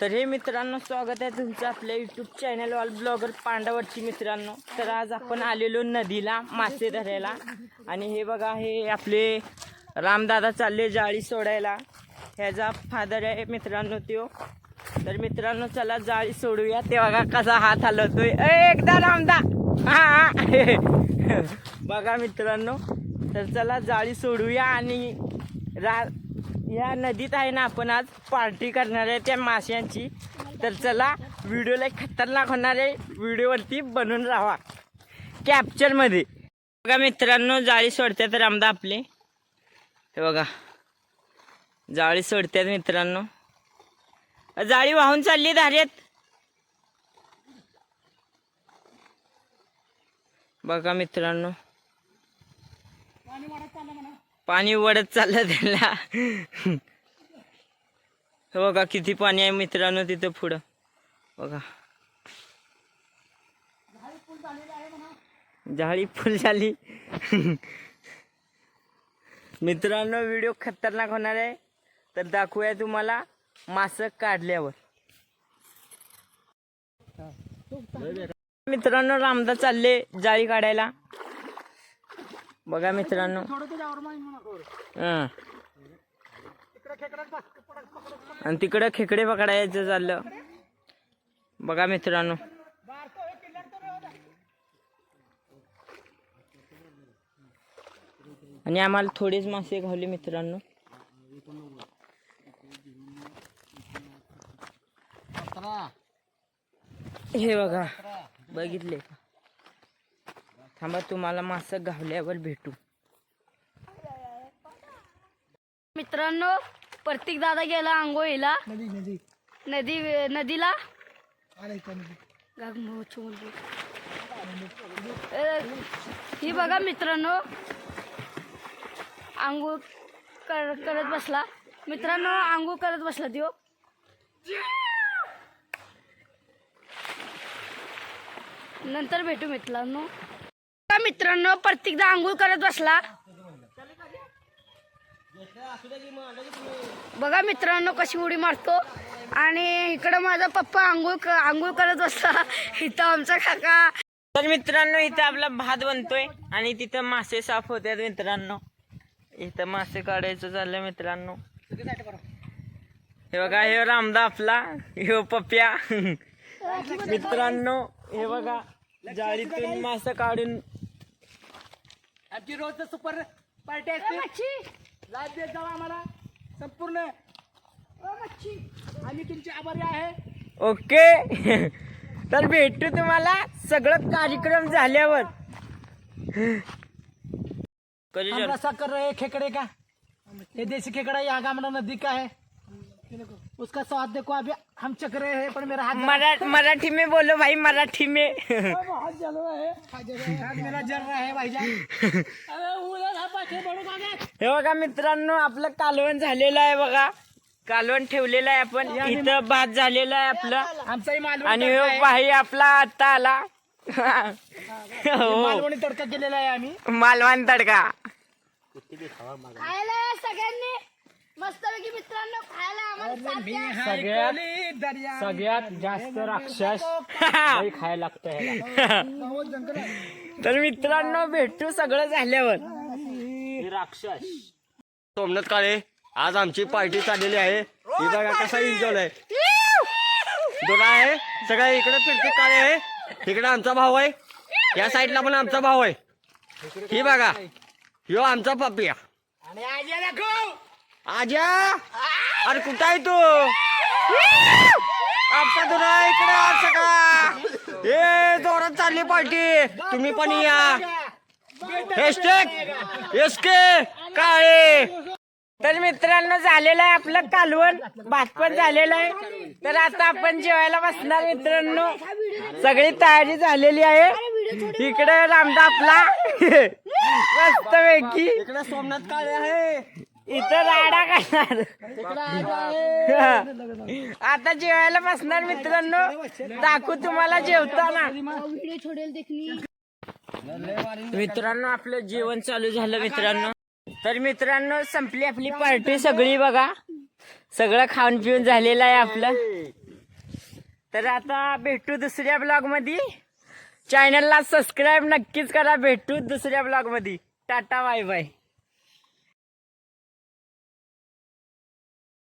तर हे मित्रांनो स्वागत आहे तुमचं आपल्या यूट्यूब चॅनल ऑल ब्लॉगर पांडावरची मित्रांनो। तर आज आपण आलेलो नदीला मासे धरायला आणि हे बघा हे आपले रामदादा चालले जाळी सोडायला। ह्याचा फादर आहे मित्रांनो त्यो। तर मित्रांनो चला जाळी सोडूया। ते बघा कसा हात हलवतोय एकदा रामदा हा बघा मित्रांनो। तर चला जाळी सोडूया आणि या नदीत आहे ना आपण आज पार्टी करणार आहे त्या माशांची। तर चला व्हिडिओला खतरनाक होणार आहे, व्हिडिओवरती बनून राहा कॅप्चर मध्ये। बघा मित्रांनो जाळी सोडतात रामदा आपले, हे बघा जाळी सोडतात मित्रांनो। जाळी वाहून चालली धारेत बघा मित्रांनो, पाणी वडत चाललं त्याला। बघा किती पाणी आहे मित्रांनो तिथं पुढं बघा, जाळी फुल झाली मित्रांनो। व्हिडिओ खतरनाक होणार आहे, तर दाखवूया तुम्हाला मासे काढल्यावर। मित्रांनो रामदा चालले जाळी काढायला बघा मित्रांनो। आणि तिकडं खेकडे पकडायचं चाललं बघा मित्रांनो। आणि आम्हाला थोडेच मासे घावले मित्रांनो। हे बघा बघितले का, थांबा तुम्हाला मासे घावल्यावर भेटू। मित्रांनो प्रतीक दादा गेला आंघोळीला नदीला। ही बघा मित्रांनो आंघोळ करत बसला मित्रांनो, आंघोळ करत बसला त्यो। नंतर भेटू मित्रांनो। मित्रांनो प्रतीकदा आंघोळ करत बसला बघा मित्रांनो कशी उडी मारतो। आणि इकडं माझा पप्पा आंघोळ करत बसला, इथं आमचा काका। तर मित्रांनो इथं आपला भात बनतोय आणि तिथं मासे साफ होतात मित्रांनो। इथं मासे काढायचं चाललंय मित्रांनो। हे बघा हे रामदा आपला, हे पप्प्या मित्रांनो। हे बघा जाळीतून मासे काढून आमची रोज सुपर पार्टी असते, लाभ देत जावा आम्हाला संपूर्ण, आम्ही तुमचे आभारी आहे। ओके तर भेटू तुम्हाला सगळं कार्यक्रम झाल्यावर। हम रसा कर रहे खेकड़े का, ये देसी खेकड़ा यहाँ का हमारा नदी का है, उसका स्वाद देखो। अभी हम चख रहे हैं पर मेरा हाथ मराठी में बोलो भाई, मराठी में। बहुत जल रहा है, हाथ मेरा जल रहा है भाईजान। हे बघा मित्रांनो आपलं कालवण झालेलं आहे बघा, कालवण ठेवलेलं आहे आपण इथं। भात झालेला आहे आपलं आमचाही मालवणी आणि हे भाई आपला आता आला मालवणी तडका केलेला आहे आम्ही, मालवण तडका। खायला सगळ्यांनी मस्तपैकी मित्रांनो, खायला आम्हाला सगळ्यात जास्त राक्षस खायला लागतं। तर मित्रांनो भेटू सगळं झाल्यावर। राक्षस सोमनाथ काळे आज आमची पार्टी चाललेली आहे, ही बघा कसा एन्जॉय आहे। दोघा आहे सगळ्या, इकडे फिरते काळे आहे, इकडे आमचा भाऊ आहे, या साईडला पण आमचा भाऊ आहे। ही बघा ह्यो आमचा पप्पिया आणि आजा, अरे कुठं आहे तू? आता तुला इकडे आज सगळा हे जोरात चालली पार्टी, तुम्ही पण या। हॅशटॅग एसके काळे। तर मित्रांनो झालेलं आहे आपलं कालवण, भात पण झालेलं आहे। तर आता आपण जेवायला बसणार मित्रांनो, सगळी तयारी झालेली आहे। इकडे रामदा आपला मस्त पैकी, इकडे सोमनाथ काळे आहे, इथं राडा करणार। आता जेवायला बसणार मित्रांनो, दाखवू तुम्हाला जेवताना। मित्रांनो आपलं जेवण चालू झालं मित्रांनो। तर मित्रांनो संपली आपली पार्टी सगळी बघा, सगळं खाऊन पिऊन झालेलं आहे आपलं। तर आता भेटू दुसऱ्या ब्लॉग मध्ये. चॅनलला सबस्क्राईब नक्कीच करा. भेटू दुसऱ्या ब्लॉग मध्ये. Tata bye bye.